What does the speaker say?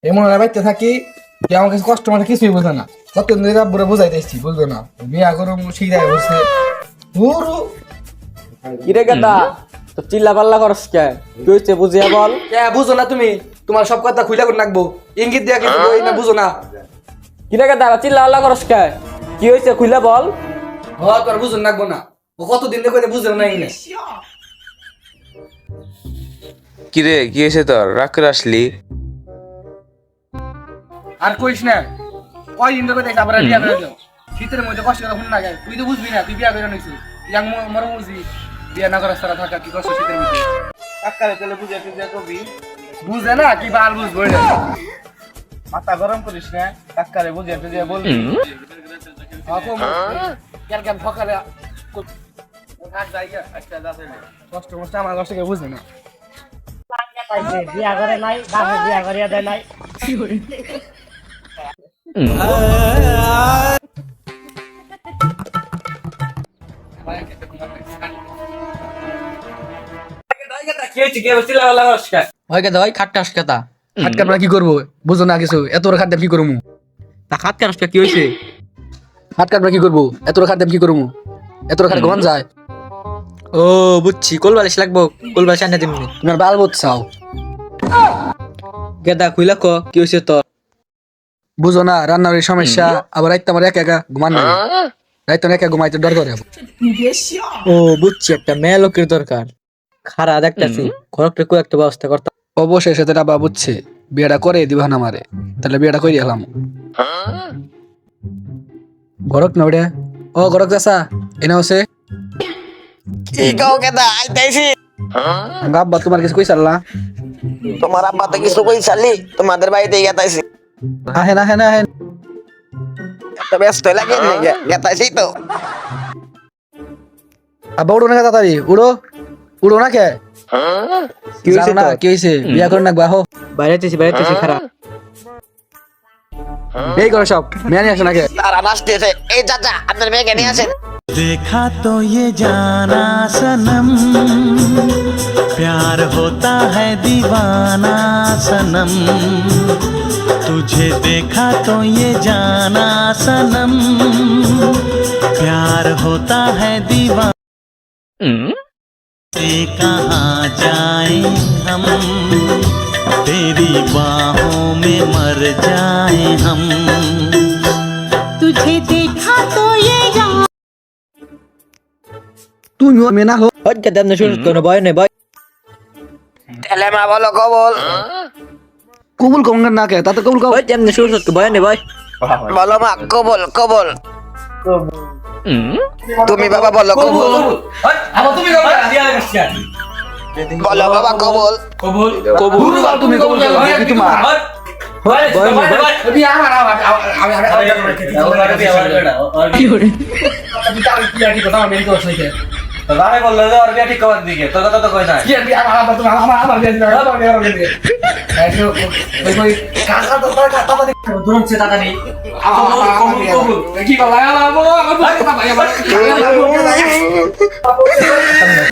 এমন বাইতে থাকি যে আমার কাছে কষ্ট মানে কিছুই বোঝে না। কতদিন ধরে আব্বুরে বুঝাইতেছি বুঝবে না, বিয়া করুম শিখাই বসে পুরো। কিরে গেদা তো চিল্লা পাল্লা করস কে? কি হইছে বুঝিয়া বল। বুঝো না তুমি, তোমার সব কথা খুইলা করে রাখবো, ইঙ্গিত দিয়া কিছু কই না, বুঝো না। কিরে গেদা চিল্লা পাল্লা করস কে? কি হইছে খুইলা বল। তোর বুঝো রাখবো না, ও কতদিন ধরে বুঝে না ইংলিশ। কিরে কি হয়েছে তোর, রাগ করে আসলি? আর কইস না, ওই দিন ধরে দেখি আবার বিয়া করে দাও। শীতের মধ্যে কষ্ট করে শুন না যায়, তুই তো বুঝবি না, তুই বিয়া করে নিছিস। ইয়াং মর বুঝি বিয়া না করার সারা থাকা কি কষ্ট শীতের মধ্যে। কাকারে চলে বুঝে তুই কবি বুঝে না কি বাল বুঝবো না। মাথা গরম করিস না, কাকারে বুঝে তুই বলবি। কেন কেন সকালে কষ্ট মষ্ট আমার কষ্ট কেউ বুঝবে না। বিয়া করে নাই, বাপে বিয়া করিয়া দেয় নাই। হয় গেদা হয় খাট্টা আসকেতা। হাতকে আমরা কি করবো বুঝো না কিছু, এত বড় খাদ্য কি করবো? তা খাট্টা আসকে কি হইছে? হাতকে আমরা কি করবো, এত বড় খাদ্য কি করবো? এত বড় খাদ্য গন যায়। ও বুঝছি, কোলবালিশ লাগবো, কোলবালিশ আনে দিমনি। তোমার বাল বুঝছাও, গেদা খুইলা ক কি হইছে তোর? বুঝো না রান্নার এই সমস্যা। আবার রাইতে আমার একা একা ঘুমান না, রাইতে একা ঘুমাইতে ডর করে। ও বুঝছি, একটা মেয়ে লোকের দরকার। খারা দেখতেছি ঘরকটা কো একটা ব্যবস্থা করতে। অবশেষে সেটা বা বুঝছে, বিয়েটা করে দিবা না আমারে, তাহলে বিয়েটা করে এলাম। গরক না ওটা, ও গরক চাষা এনে হচ্ছে কি কও কেদা আইতাইছি? আব্বা তোমার কিছু কই চাল্লা? তোমার আব্বা তো কিছু কই চালি, তোমাদের বাড়িতে গেতাইছি। আহেন আহেন আহেন। এত ব্যস্ত লাগে গেতাইছি তো। আব্বা উড়ো না তাড়াতাড়ি, উড়ো উড়ো না কে? কি হইছে না তোর? কি হয়েছে, বিয়া করে না বাহো। বাইরেতেছি খারা। এই করো সব মেয়ে নিয়ে আসে না কে? তারা নাচতেছে। এই চাচা আপনার মেয়েকে নিয়ে আসেন। देखा तो ये जाना सनम, प्यार होता है दीवाना सनम। तुझे देखा तो ये जाना सनम, प्यार होता है दीवाना। से कहाँ जाए हम, तेरी बाहों में मर जाए हम। तुझे देखा तो ये তুমি মেয়ে না হো। হয় গেদা এমনি শুরু কোনো ভয় নেই ভাই। তেলেমা বলো কবল, কবুল কঙ্গার না কে, তাতে কবুল কব। হয় এমনি শুরু ভয় নেই ভাই। বলো মা কবল কবল। তুমি বাবা বলো কবল, বলো বাবা কবল। কবুল তুমি কবুল করো, কি তোমার বিয়া আমার কি করে কি কথা আমি তো আসলে আমি বললো যে ওর বিয়া ঠিক করার দিকে, তোর কথা তো কই নাই। কি বিয়া আমার বিয়া দিবে, আমার বিয়া দিবে। এই ওই কাকা তো কাকা তো ধরছে দাদা নেই। কি বলা আমার কথা ভাই আমার